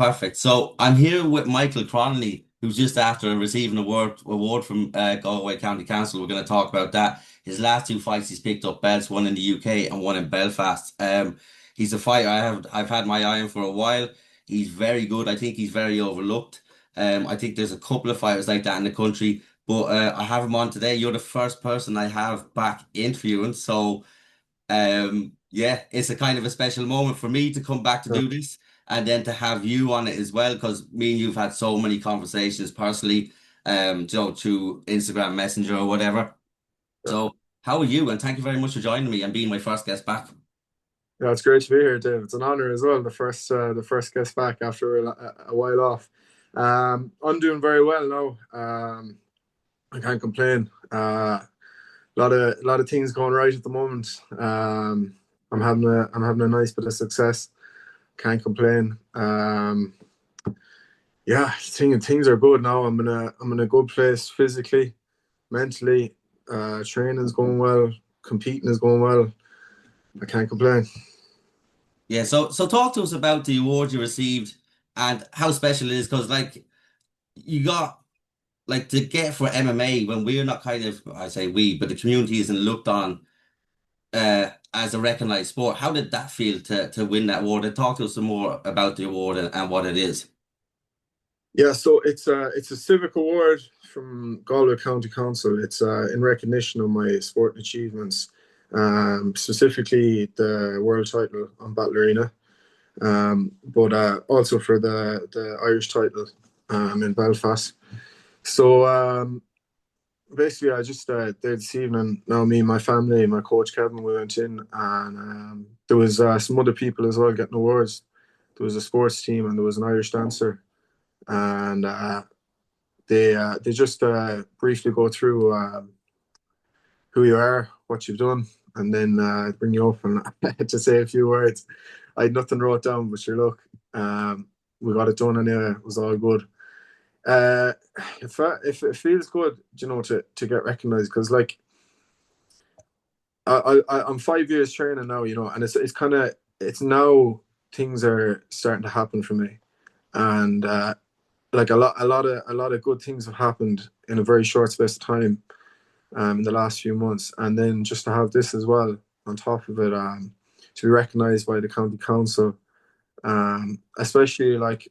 Perfect. So I'm here with Michael Cronnelly, who's just after receiving a award from Galway County Council. We're going to talk about that. His last two fights, he's picked up belts, one in the UK and one in Belfast. He's a fighter I've had my eye on for a while. He's very good. I think he's very overlooked. I think there's a couple of fighters like that in the country, but I have him on today. You're the first person I have back interviewing, so. Yeah, it's a kind of a special moment for me to come back to Yeah, do this and then to have you on it as well, because me and you've had so many conversations personally, through Instagram Messenger or whatever. yeah. So, how are you? And thank you very much for joining me and being my first guest back. Yeah, it's great to be here, Dave. It's an honor as well. The first guest back after a while off. I'm doing very well now. I can't complain. A lot of things going right at the moment. I'm having a nice bit of success. Can't complain. Yeah, things are good now. I'm in a good place physically, mentally. Training's going well. Competing is going well. I can't complain. Yeah, so talk to us about the award you received and how special it is, because like you got like to get for MMA when we're not kind of, I say we, but the community isn't looked on as a recognized sport. How did that feel to win that award? And talk to us some more about the award and what it is. Yeah, so it's a civic award from Galway County Council. It's in recognition of my sporting achievements, specifically the world title on Battle Arena, but also for the Irish title in Belfast. So basically, I just there this evening. Now, me and my family, my coach Kevin, we went in, and there was some other people as well getting awards. There was a sports team, and there was an Irish dancer, and they just briefly go through who you are, what you've done, and then bring you up and to say a few words. I had nothing wrote down, but sure, look, we got it done anyway. It was all good. Uh, if it feels good, to get recognised, because like I'm 5 years training now, and it's kind of it's now things are starting to happen for me, and like a lot of good things have happened in a very short space of time, in the last few months, and then just to have this as well on top of it, to be recognised by the county council, especially like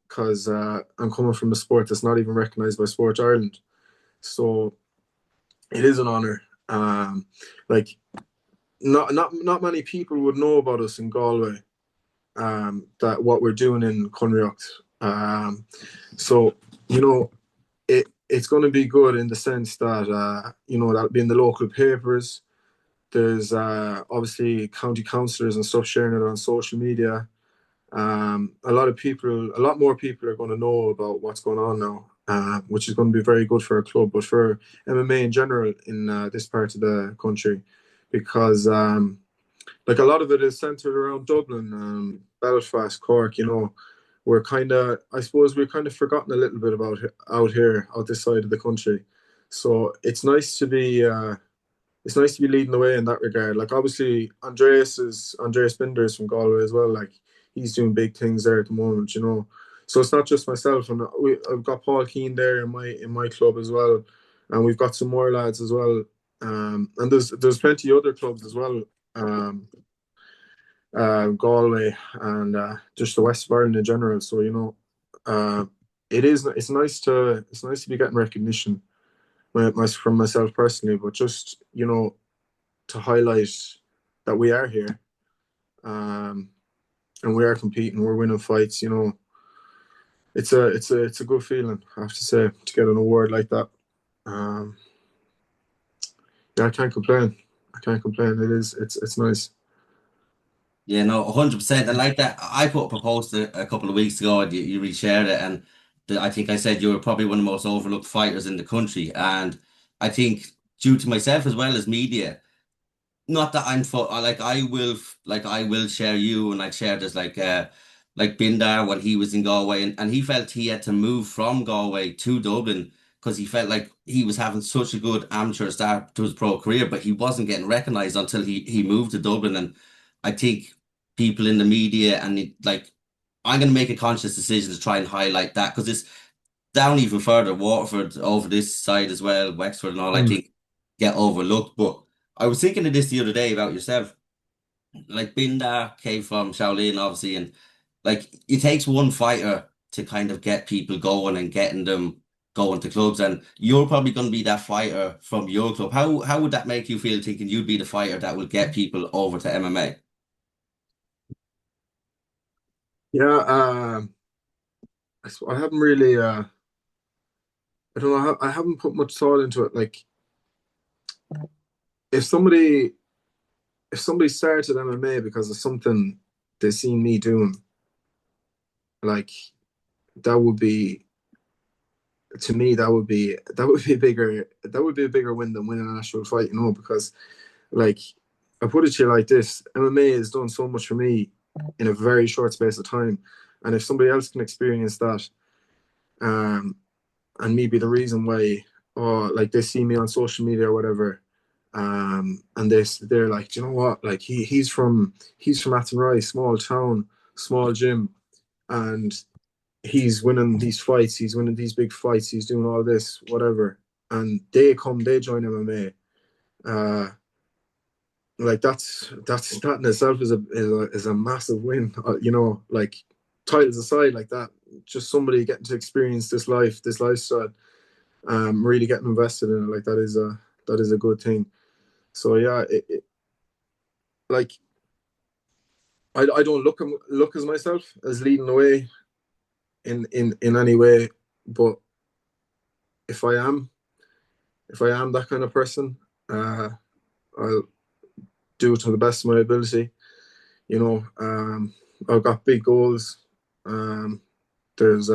because I'm coming from a sport that's not even recognised by Sport Ireland, so it is an honour. Like not many people would know about us in Galway, that what we're doing in Conriocht. So you know, it's going to be good in the sense that that'll be in the local papers. There's obviously county councillors and stuff sharing it on social media. A lot more people are going to know about what's going on now, which is going to be very good for our club, but for MMA in general in this part of the country, because like a lot of it is centered around Dublin, Belfast, Cork. We're I suppose we're kind of forgotten a little bit about out here, out this side of the country. So it's nice to be leading the way in that regard. Like obviously Andreas Binder is from Galway as well. Like he's doing big things there at the moment. So it's not just myself, and I've got Paul Keane there in my club as well, and we've got some more lads as well. And there's plenty of other clubs as well. Um, Galway and just the west of Ireland in general. So uh, it's nice to be getting recognition from myself personally, but just to highlight that we are here, um, and we are competing, we're winning fights. It's a good feeling, I have to say, to get an award like that. Um, yeah, I can't complain. I can't complain. It's nice. Yeah, no, 100%. And like that, I put up a post a couple of weeks ago and you reshared it. And I think I said you were probably one of the most overlooked fighters in the country. And I think due to myself as well as media, not that I'm for like I will share you and I'd share this like Bindar when he was in Galway and he felt he had to move from Galway to Dublin because he felt like he was having such a good amateur start to his pro career, but he wasn't getting recognized until he moved to Dublin. And I think people in the media and like I'm going to make a conscious decision to try and highlight that because it's down even further. Waterford over this side as well, Wexford and all, I Mm. think get overlooked. But I was thinking of this the other day about yourself. Like Binda came from Shaolin, obviously, and like it takes one fighter to kind of get people going and getting them going to clubs. And you're probably going to be that fighter from your club. How would that make you feel thinking you'd be the fighter that will get people over to MMA? Yeah, I haven't really, I don't know, I haven't put much thought into it. Like, if somebody if somebody started MMA because of something they seen me doing, like that would be to me that would be a bigger win than winning an actual fight, because like I put it to you like this: MMA has done so much for me in a very short space of time, and if somebody else can experience that, um, and me be the reason why, or like they see me on social media or whatever, and they're like, do you know what? Like he's from Athenry, small town, small gym, and he's winning these fights, he's winning these big fights, he's doing all this, whatever, and they join MMA. Uh, like that in itself is a massive win. Like titles aside, like that, just somebody getting to experience this lifestyle, really getting invested in it, like that is a good thing. So yeah, like I don't look as myself as leading the way in any way, but if I am if I am that kind of person, I'll do it to the best of my ability. I've got big goals. Um, there's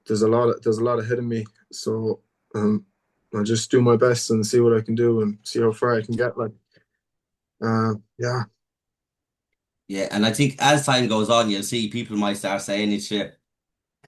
there's a lot ahead of me, so I'll just do my best and see what I can do and see how far I can get. Like, yeah. Yeah, and I think as time goes on, you'll see people might start saying it's shit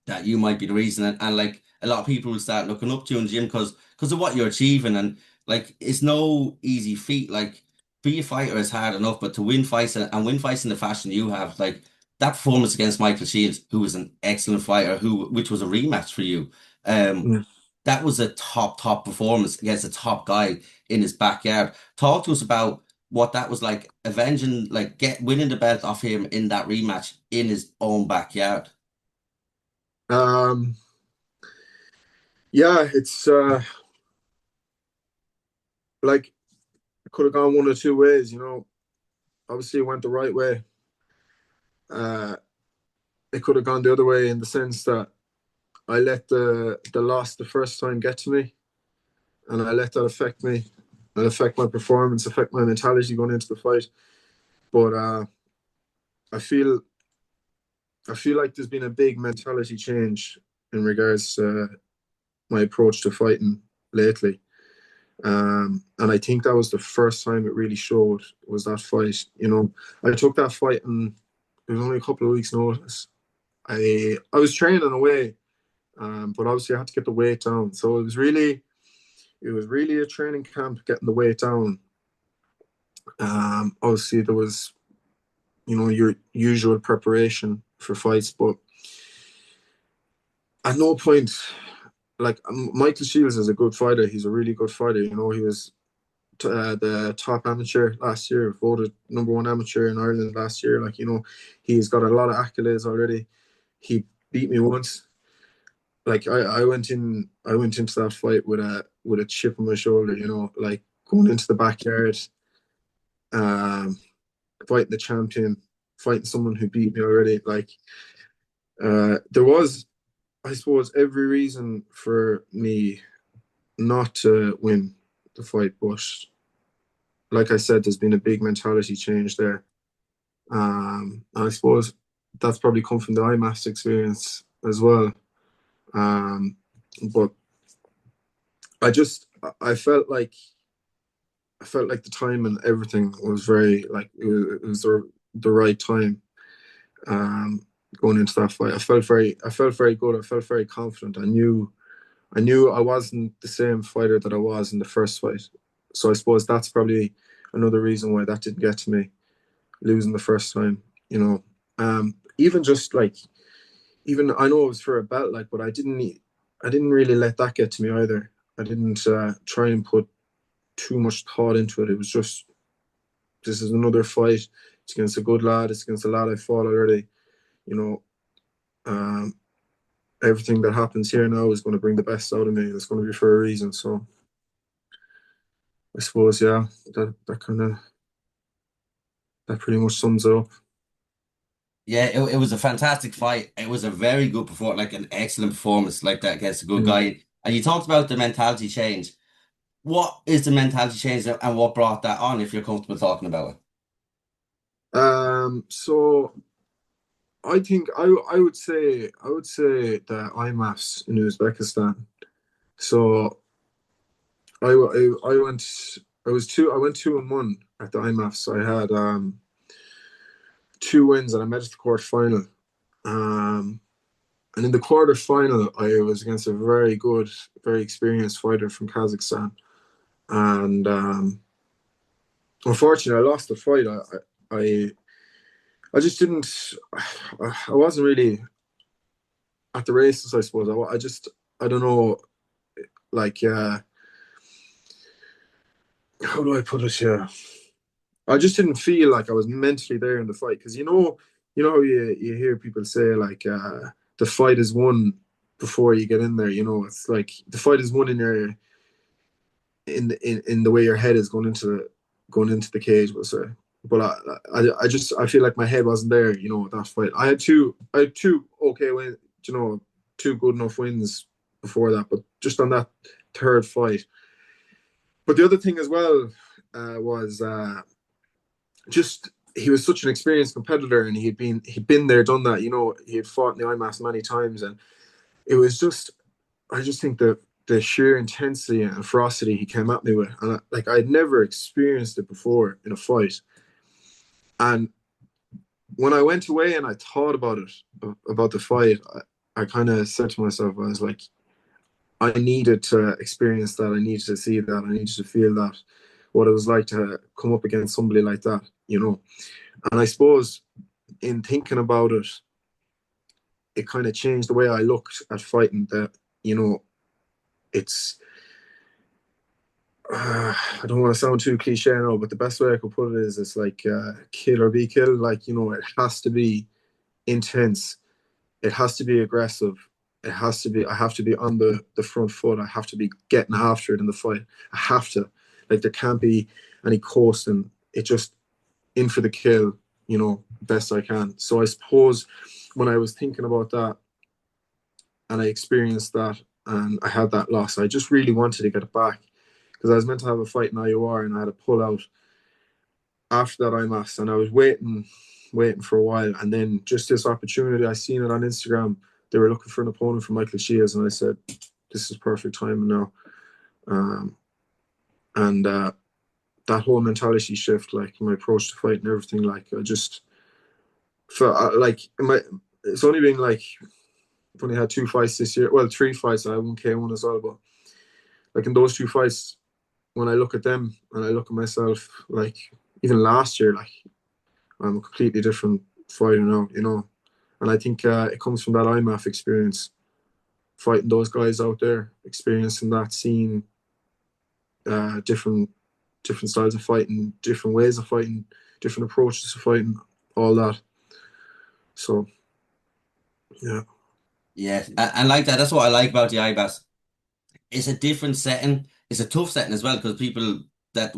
that you might be the reason, and like a lot of people will start looking up to you in the gym because of what you're achieving, and like it's no easy feat. Like be a fighter is hard enough, but to win fights and win fights in the fashion you have, like that performance against Michael Shields, who was an excellent fighter, who which was a rematch for you. Um, Mm. that was a top performance against a top guy in his backyard. Talk to us about what that was like, avenging, like get winning the belt off him in that rematch in his own backyard. Um, yeah, it's like it could have gone one or two ways. Obviously, it went the right way. Uh, it could have gone the other way in the sense that I let the loss the first time get to me, and I let that affect me, and affect my performance, affect my mentality going into the fight. But I feel I feel like there's been a big mentality change in regards to my approach to fighting lately. And I think that was the first time it really showed was that fight. I took that fight and it was only a couple of weeks' notice. I was training away, but obviously I had to get the weight down. So it was really a training camp getting the weight down. Obviously there was your usual preparation for fights, but at no point, like, Michael Shields is a good fighter. He's a really good fighter. He was the top amateur last year, voted number one amateur in Ireland last year. Like, he's got a lot of accolades already. He beat me once. Like, I went into that fight with a chip on my shoulder. Like going into the backyard, um, fighting the champion, fighting someone who beat me already. Like, there was, I suppose, every reason for me not to win the fight, but like I said, there's been a big mentality change there. And I suppose that's probably come from the Immaf experience as well. Um, but I just I felt like the time and everything was very, like, it was the right time. Um, Going into that fight, I felt very good. I felt very confident. I knew I wasn't the same fighter that I was in the first fight. So I suppose that's probably another reason why that didn't get to me, losing the first time. even just like, even I know it was for a belt, like, but I didn't really let that get to me either. I didn't try and put too much thought into it. It was just, this is another fight. It's against a good lad. It's against a lad I fought already. You know, um, everything that happens here now is going to bring the best out of me. It's going to be for a reason. So I suppose, yeah, that kind of, that pretty much sums it up. Yeah, it was a fantastic fight. It was a very good performance, like an excellent performance like that against a good Mm. guy. And you talked about the mentality change. What is the mentality change and what brought that on, if you're comfortable talking about it? So I think I would say the IMAFs in Uzbekistan. So I went I went 2-1 at the IMAFs. I had two wins and I made it to the quarter final. Um, and in the quarter final, I was against a very good, very experienced fighter from Kazakhstan, and unfortunately, I lost the fight. I I just didn't. I wasn't really at the races. I suppose I just I don't know. Like how do I put it here? I just didn't feel like I was mentally there in the fight because you know how you hear people say like the fight is won before you get in there. You know, it's like the fight is won in your in the way your head is going into the cage. We'll say, but I just I feel like my head wasn't there. You know, that fight. I had two okay wins. You know, two good enough wins before that, but just on that third fight. But the other thing as well was just he was such an experienced competitor, and he'd been there, done that. You know, he had fought in the IMAS many times, and it was just I just think the sheer intensity and ferocity he came at me with, and like I'd never experienced it before in a fight. And when I went away and I thought about it, about the fight, I kind of said to myself, I was like, I needed to experience that. I needed to see that. I needed to feel that, what it was like to come up against somebody like that, you know. And I suppose in thinking about it, it kind of changed the way I looked at fighting. That you know, it's I don't want to sound too cliche now, but the best way I could put it is it's like kill or be killed. Like you know, it has to be intense. It has to be aggressive. It has to be. I have to be on the front foot. I have to be getting after it in the fight. I have to. Like there can't be any coasting. It just in for the kill. You know, best I can. So I suppose when I was thinking about that and I experienced that and I had that loss, I just really wanted to get it back because I was meant to have a fight in IOR and I had to pull out after that IMAS and I was waiting for a while, and then just this opportunity, I seen it on Instagram. They were looking for an opponent for Michael Shields, and I said, "This is perfect timing now." Um, and that whole mentality shift, like my approach to fight and everything, like I just felt like it's only been like I've only had two fights this year. Well, three fights. I had one K1 as well, but like in those two fights, when I look at them and I look at myself, like even last year, like I'm a completely different fighter now, you know. And I think it comes from that IMAF experience, fighting those guys out there, experiencing that, seeing different styles of fighting, different ways of fighting, different approaches to fighting, all that. So yeah, Yeah, and like that, that's what I like about the IBAS. It's a different setting. It's a tough setting as well because people that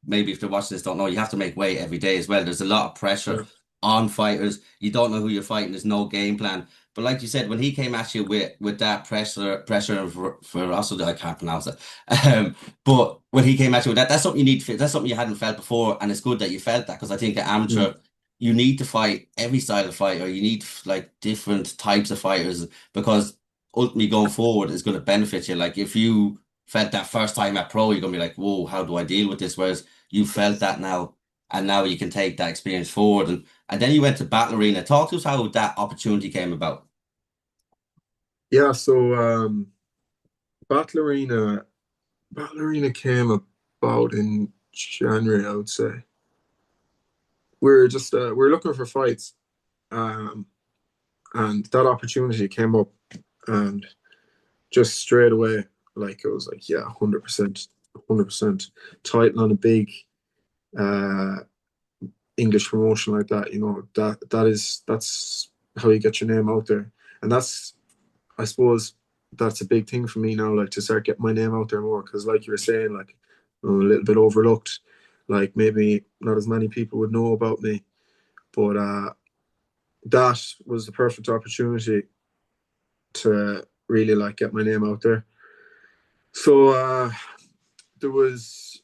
maybe if they're watching this don't know, you have to make weight every day as well. There's a lot of pressure yeah, on fighters. You don't know who you're fighting. There's no game plan. But like you said, when he came at you with that pressure and ferocity, I can't pronounce it. But when he came at you with that, that's something you need to feel. That's something you hadn't felt before, and it's good that you felt that because I think at mm, amateur, you need to fight every style of fighter. You need like different types of fighters because ultimately going forward is going to benefit you. Like if you felt that first time at pro, you're gonna be like, whoa, how do I deal with this? Whereas you felt that now, and now you can take that experience forward. And then you went to Battle Arena. Talk to us how that opportunity came about. yeah. So Battle Arena, came about in January, I would say. We're just we're looking for fights. and that opportunity came up, and just straight away, like it was like, yeah, 100%, 100% title on a big uh, English promotion like that. That's how you get your name out there, and that's, I suppose, that's a big thing for me now, like to start getting my name out there more, because like you were saying, like I'm a little bit overlooked, like maybe not as many people would know about me, but that was the perfect opportunity to really like get my name out there. So there was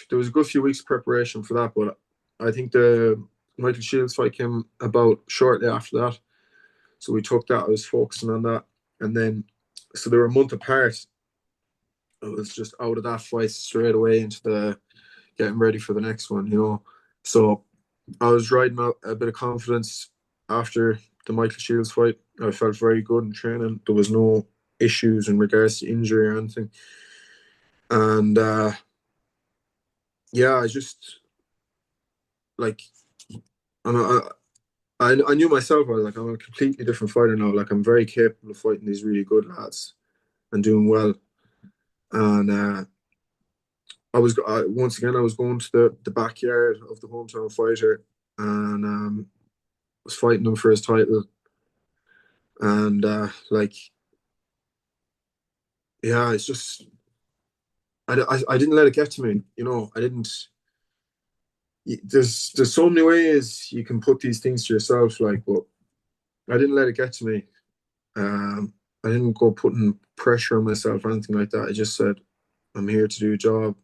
there was a good few weeks of preparation for that, but I think the Michael Shields fight came about shortly after that. So we took that. I was focusing on that, and then so they were a month apart. I was just out of that fight straight away into the getting ready for the next one. So I was riding out a bit of confidence after the Michael Shields fight. I felt very good in training. There was no issues in regards to injury or anything. And yeah, I just like I, I knew myself. I was like, I'm a completely different fighter now. Like I'm very capable of fighting these really good lads and doing well. And once again I was going to the backyard of the hometown fighter, and was fighting him for his title. And like, yeah, it's just I didn't let it get to me. I didn't. There's so many ways you can put these things to yourself, like, but I didn't let it get to me. I didn't go putting pressure on myself or anything like that. I just said, I'm here to do a job.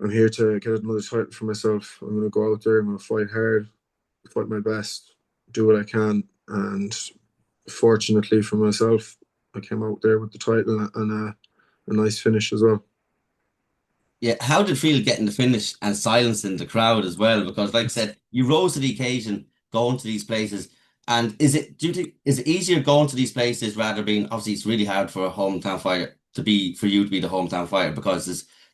I'm here to get another title for myself. I'm going to go out there. I'm going to fight hard, fight my best, do what I can. And fortunately for myself, I came out there with the title and a nice finish as well. Yeah, how did it feel getting the finish and silencing the crowd as well? Because, like I said, you rose to the occasion going to these places. And do you think is it easier going to these places rather being obviously it's really hard for a hometown fighter for you to be the hometown fighter because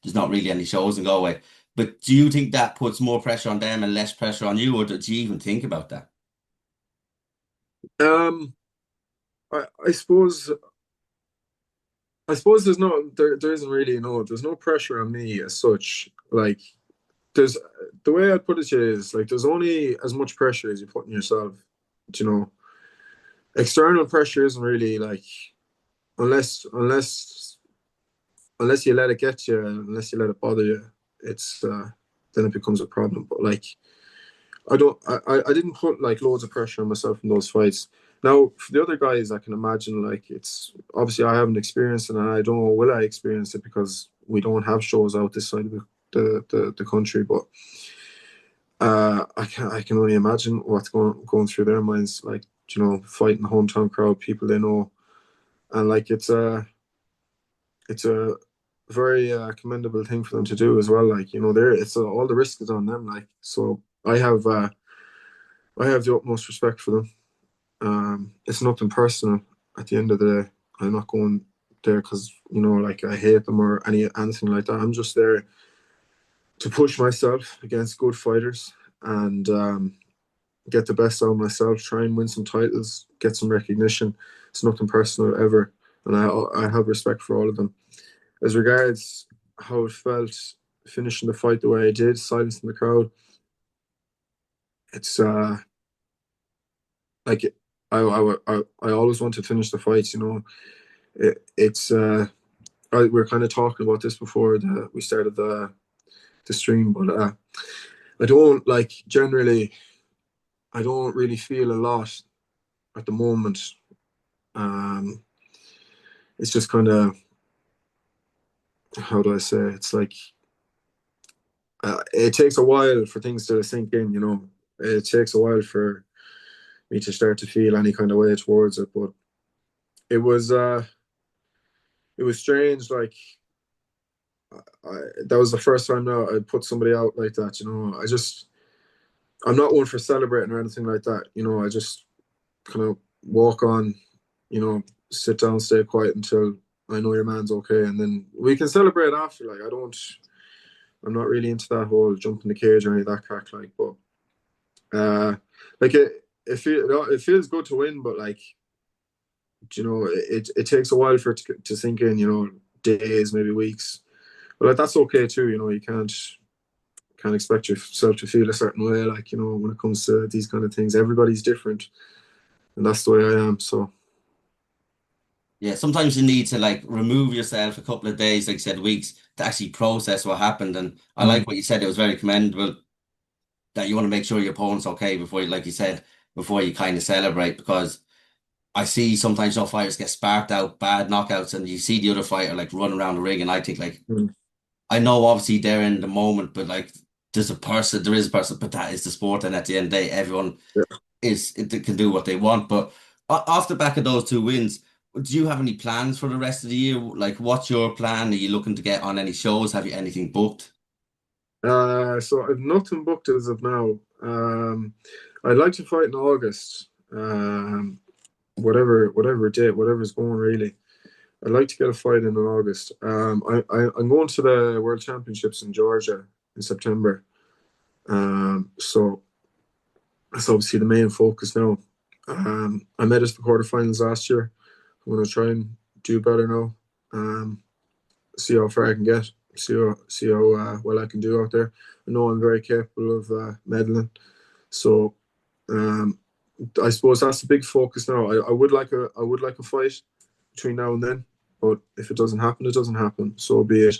there's not really any shows in Galway. But do you think that puts more pressure on them and less pressure on you, or did you even think about that? Um, I suppose there's no there isn't really there's no pressure on me as such. Like there's the way I'd put it to you is like there's only as much pressure as you put on yourself. You know, external pressure isn't really like unless you let it get you, unless you let it bother you, it's then it becomes a problem. But like I didn't put like loads of pressure on myself in those fights. Now for the other guys, I can imagine like it's obviously I haven't experienced it, and I don't know will I experience it because we don't have shows out this side of the country. But I can only imagine what's going through their minds, like fighting the hometown crowd, people they know, and like it's a very commendable thing for them to do as well. Like there it's all the risk is on them. Like so, I have the utmost respect for them. It's nothing personal. At the end of the day, I'm not going there because like I hate them or anything like that. I'm just there to push myself against good fighters and get the best out of myself. Try and win some titles, get some recognition. It's nothing personal ever, and I have respect for all of them. As regards how it felt finishing the fight the way I did, silencing the crowd, it's like I always want to finish the fights. It's we're kind of talking about this before we started the stream, but I don't like generally. I don't really feel a lot at the moment. Um, it's just kind of how do I say? It's like it takes a while for things to sink in. It takes a while for me to start to feel any kind of way towards it. But it was uh, it was strange. Like that was the first time now I put somebody out like that. I'm not one for celebrating or anything like that. I just kind of walk on. Sit down, stay quiet until I know your man's okay, and then we can celebrate after. Like I'm not really into that whole jump in the cage or any of that crack. Like, but uh, like it feels good to win, but like it takes a while for it to sink in. Days, maybe weeks. But like that's okay too. You can't expect yourself to feel a certain way. Like when it comes to these kind of things, everybody's different, and that's the way I am. So Yeah, sometimes you need to like remove yourself a couple of days, like you said, weeks, to actually process what happened. And I mm, like what you said. It was very commendable that you want to make sure your opponent's okay before you, like you said, before you kind of celebrate. Because I see sometimes fighters get sparked out, bad knockouts, and you see the other fighter like run around the ring, and I think like mm, I know obviously they're in the moment, but like there is a person, but that is the sport, and at the end of the day, everyone yeah. they can do what they want. But off the back of those two wins, do you have any plans for the rest of the year? Like, what's your plan? Are you looking to get on any shows? Have you anything booked? So I've nothing booked as of now. I'd like to fight in August. Whatever date, whatever's going really. I'd like to get a fight in August. I'm going to the World Championships in Georgia in September. So that's obviously the main focus now. I made it to the quarterfinals last year. I'm going to try and do better now. See how far I can get. See how well I can do out there. I know I'm very capable of medaling. So um, I suppose that's the big focus now. I would like a fight between now and then, but if it doesn't happen, it doesn't happen. So be it.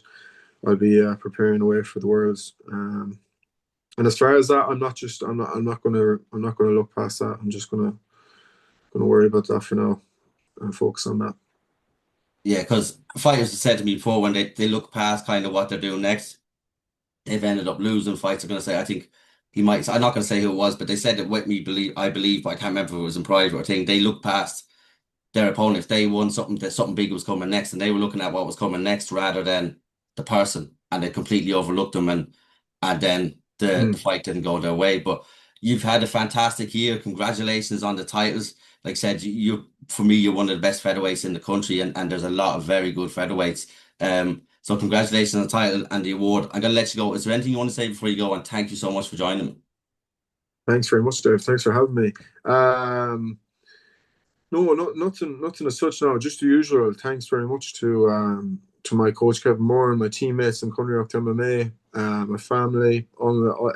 I'll be preparing away for the worlds. And as far as that, I'm not gonna look past that. I'm just gonna worry about that for now and focus on that. Yeah, because fighters have said to me before when they look past kind of what they're doing next, they've ended up losing fights. I'm going to say, I think he might, I'm not going to say who it was, but they said it with me, I believe, but I can't remember if it was in private or thing. They look past their opponent. If they won something, that something big was coming next, and they were looking at what was coming next rather than the person, and they completely overlooked them, and then the Mm. fight didn't go their way. But you've had a fantastic year. Congratulations on the titles. Like I said, for me, you're one of the best featherweights in the country, and there's a lot of very good featherweights. So congratulations on the title and the award. I'm gonna let you go. Is there anything you want to say before you go? And thank you so much for joining me. Thanks very much, Dave. Thanks for having me. No, nothing as such now. Just the usual. Thanks very much to my coach Kevin Moore and my teammates in Conriocht MMA, my family,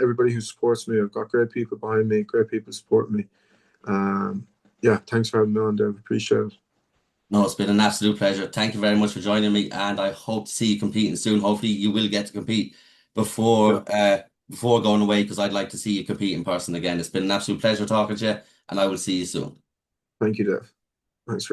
everybody who supports me. I've got great people behind me, great people supporting me. Yeah, thanks for having me on, Dave. Appreciate it. No, it's been an absolute pleasure. Thank you very much for joining me, and I hope to see you competing soon. Hopefully, you will get to compete Yeah, before going away, because I'd like to see you compete in person again. It's been an absolute pleasure talking to you, and I will see you soon. thank you, Dave. Thanks.